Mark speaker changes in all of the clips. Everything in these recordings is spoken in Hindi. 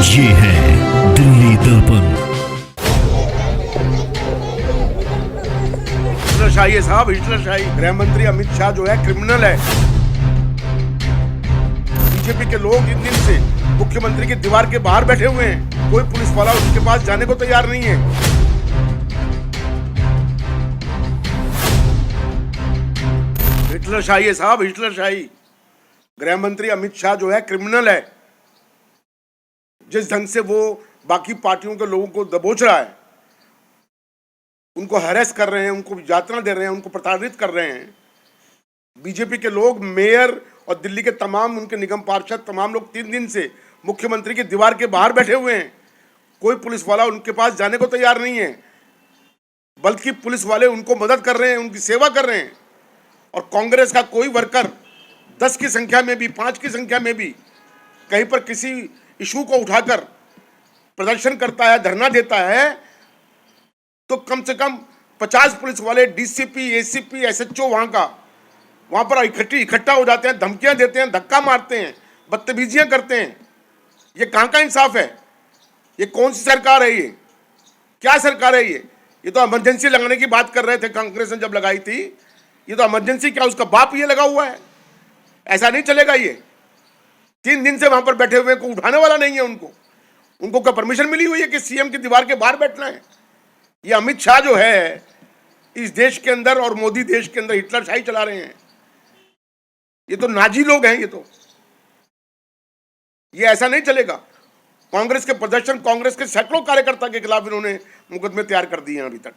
Speaker 1: ये है दिल्ली दर्पण।
Speaker 2: हिटलरशाही है साहब, हिटलरशाही। गृह मंत्री अमित शाह जो है क्रिमिनल है। बीजेपी के लोग इन दिन से मुख्यमंत्री की दीवार के बाहर बैठे हुए हैं। कोई पुलिस वाला उसके पास जाने को तैयार नहीं है। हिटलरशाही है साहब, हिटलरशाही। गृह मंत्री अमित शाह जो है क्रिमिनल है। जिस ढंग से वो बाकी पार्टियों के लोगों को दबोच रहा है, उनको हैरेस कर रहे हैं, उनको यातना दे रहे हैं, उनको प्रताड़ित कर रहे हैं। बीजेपी के लोग, मेयर और दिल्ली के तमाम उनके निगम पार्षद, तमाम लोग 3 दिन से मुख्यमंत्री की दीवार के बाहर बैठे हुए हैं। कोई पुलिस वाला उनके पास जाने को तैयार नहीं है, बल्कि पुलिस वाले उनको मदद कर रहे हैं, उनकी सेवा कर रहे हैं। और कांग्रेस का कोई वर्कर 10 की संख्या में भी, 5 की संख्या में भी कहीं पर किसी इशू को उठाकर प्रदर्शन करता है, धरना देता है, तो कम से कम 50 पुलिस वाले, डीसीपी, एसीपी, एसएचओ वहां पर इकट्ठा हो जाते हैं, धमकियां देते हैं, धक्का मारते हैं, बदतमीजियां करते हैं। ये कहां का इंसाफ है? ये कौन सी सरकार है? ये क्या सरकार है? ये तो इमरजेंसी लगाने की बात कर रहे थे कांग्रेस ने जब लगाई थी। ये तो इमरजेंसी क्या, उसका बाप ये लगा हुआ है। ऐसा नहीं चलेगा। ये 3 दिन से वहां पर बैठे हुए, को उठाने वाला नहीं है। उनको क्या परमिशन मिली हुई है कि सीएम की दीवार के बाहर बैठना है? ये अमित शाह जो है इस देश के अंदर और मोदी देश के अंदर हिटलरशाही चला रहे हैं। ये तो नाजी लोग हैं। ये ऐसा नहीं चलेगा। कांग्रेस के प्रदर्शन, कांग्रेस के सैकड़ों कार्यकर्ता के खिलाफ इन्होंने मुकदमे तैयार कर दिए हैं अभी तक।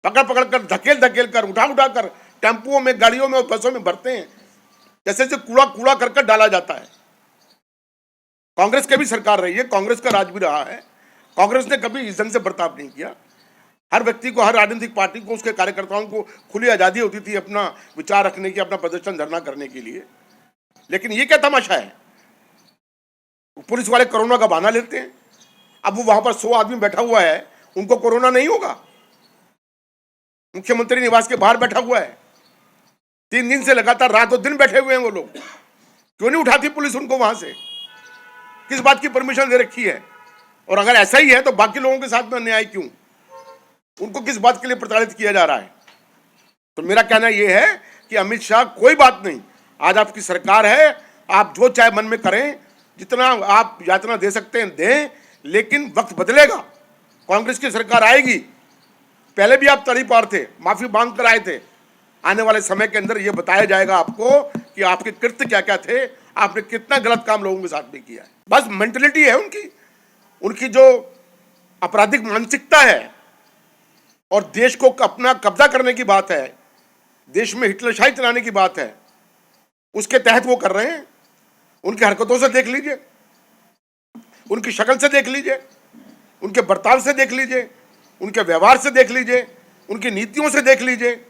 Speaker 2: पकड़ कर, धकेल कर, उठा कर टेम्पुओं में, गाड़ियों में और बसों में भरते हैं, जैसे कूड़ा कर डाला जाता है। कांग्रेस की भी सरकार रही है, कांग्रेस का राज भी रहा है। कांग्रेस ने कभी इस ढंग से बर्ताव नहीं किया। हर व्यक्ति को, हर राजनीतिक पार्टी को, उसके कार्यकर्ताओं को खुली आजादी होती थी अपना विचार रखने की, अपना प्रदर्शन, धरना करने के लिए। लेकिन ये क्या तमाशा है? पुलिस वाले कोरोना का बहाना लेते हैं। अब वो वहां पर 100 आदमी बैठा हुआ है, उनको कोरोना नहीं होगा? मुख्यमंत्री निवास के बाहर बैठा हुआ है, 3 दिन से लगातार रात और दिन बैठे हुए हैं वो लोग। क्यों नहीं उठाती पुलिस उनको वहां से? किस बात की परमिशन दे रखी है? और अगर ऐसा ही है तो बाकी लोगों के साथ में अन्याय क्यों? उनको किस बात के लिए प्रताड़ित किया जा रहा है? तो मेरा कहना यह है कि अमित शाह, कोई बात नहीं, आज आपकी सरकार है, आप जो चाहे मन में करें, जितना आप यातना दे सकते हैं दें, लेकिन वक्त बदलेगा। कांग्रेस की सरकार आएगी। पहले भी आप तड़ी पार थे, माफी मांग कर आए थे। आने वाले समय के अंदर यह बताया जाएगा आपको कि आपके कृत्य क्या क्या थे, आपने कितना गलत काम लोगों के साथ में किया है। बस मेंटलिटी है उनकी जो आपराधिक मानसिकता है और देश को अपना कब्जा करने की बात है, देश में हिटलरशाही चलाने की बात है, उसके तहत वो कर रहे हैं। उनकी हरकतों से देख लीजिए, उनकी शक्ल से देख लीजिए, उनके बर्ताव से देख लीजिए, उनके व्यवहार से देख लीजिए, उनकी नीतियों से देख लीजिए।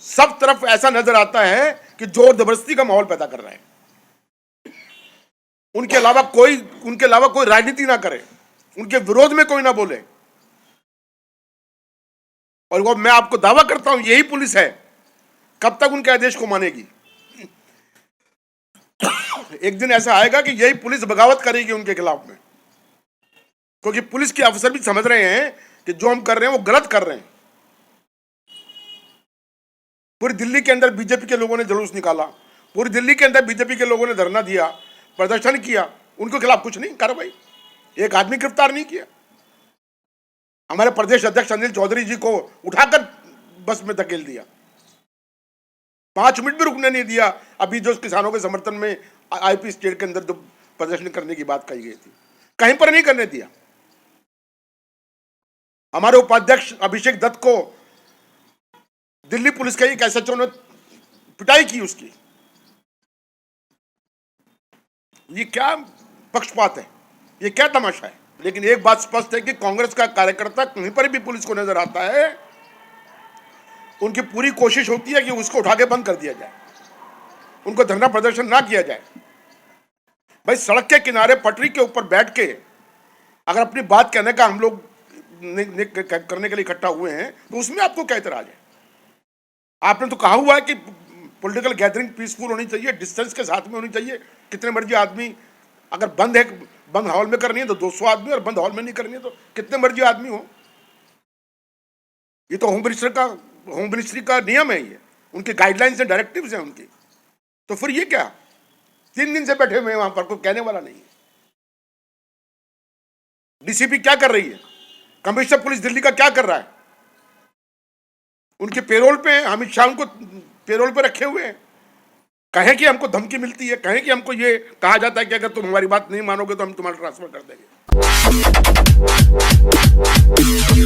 Speaker 2: सब तरफ ऐसा नजर आता है कि जोर जबरदस्ती का माहौल पैदा कर रहे हैं। उनके अलावा कोई राजनीति ना करे, उनके विरोध में कोई ना बोले। और वो, मैं आपको दावा करता हूं, यही पुलिस है। कब तक उनके आदेश को मानेगी? एक दिन ऐसा आएगा कि यही पुलिस बगावत करेगी उनके खिलाफ में, क्योंकि पुलिस के अफसर भी समझ रहे हैं कि जो हम कर रहे हैं वो गलत कर रहे हैं। पूरी दिल्ली के अंदर बीजेपी के लोगों ने जुलूस निकाला, पूरी दिल्ली के अंदर बीजेपी के लोगों ने धरना दिया, प्रदर्शन किया, उनके खिलाफ कुछ नहीं कार्रवाई, एक आदमी गिरफ्तार नहीं किया। हमारे प्रदेश अध्यक्ष अनिल चौधरी जी को उठाकर बस में धकेल दिया, 5 मिनट भी रुकने नहीं दिया। अभी जो किसानों के समर्थन में आईपी स्टेट के अंदर जो प्रदर्शन करने की बात कही गई थी, कहीं पर नहीं करने दिया। हमारे उपाध्यक्ष अभिषेक दत्त को दिल्ली पुलिस के एक एसएचओ ने पिटाई की उसकी। ये क्या पक्षपात है? ये क्या तमाशा है? लेकिन एक बात स्पष्ट है कि कांग्रेस का कार्यकर्ता कहीं पर भी पुलिस को नजर आता है, उनकी पूरी कोशिश होती है कि उसको उठा के बंद कर दिया जाए, उनको धरना प्रदर्शन ना किया जाए। भाई, सड़क के किनारे पटरी के ऊपर बैठ के अगर अपनी बात कहने का हम लोग करने के लिए इकट्ठा हुए हैं, तो उसमें आपको क्या इतराज है? आपने तो कहा हुआ है कि पॉलिटिकल गैदरिंग पीसफुल होनी चाहिए, डिस्टेंस के साथ में होनी चाहिए। कितने मर्जी आदमी, अगर बंद हॉल में करनी है तो 200 आदमी, और बंद हॉल में नहीं करनी है तो कितने मर्जी आदमी हो। ये तो होम मिनिस्ट्री का नियम है, ये उनके गाइडलाइंस एंड डायरेक्टिव्स हैं उनकी। तो फिर ये क्या, 3 दिन से बैठे हुए हैं वहां पर, कोई कहने वाला नहीं है। डीसीपी क्या कर रही है, कमिश्नर पुलिस दिल्ली का क्या कर रहा है, उनके पेरोल पे अमित शाह उनको पेरोल पे रखे हुए हैं। कहें कि हमको धमकी मिलती है, कहें कि हमको ये कहा जाता है कि अगर तुम हमारी बात नहीं मानोगे तो हम तुम्हारा ट्रांसफर कर देंगे।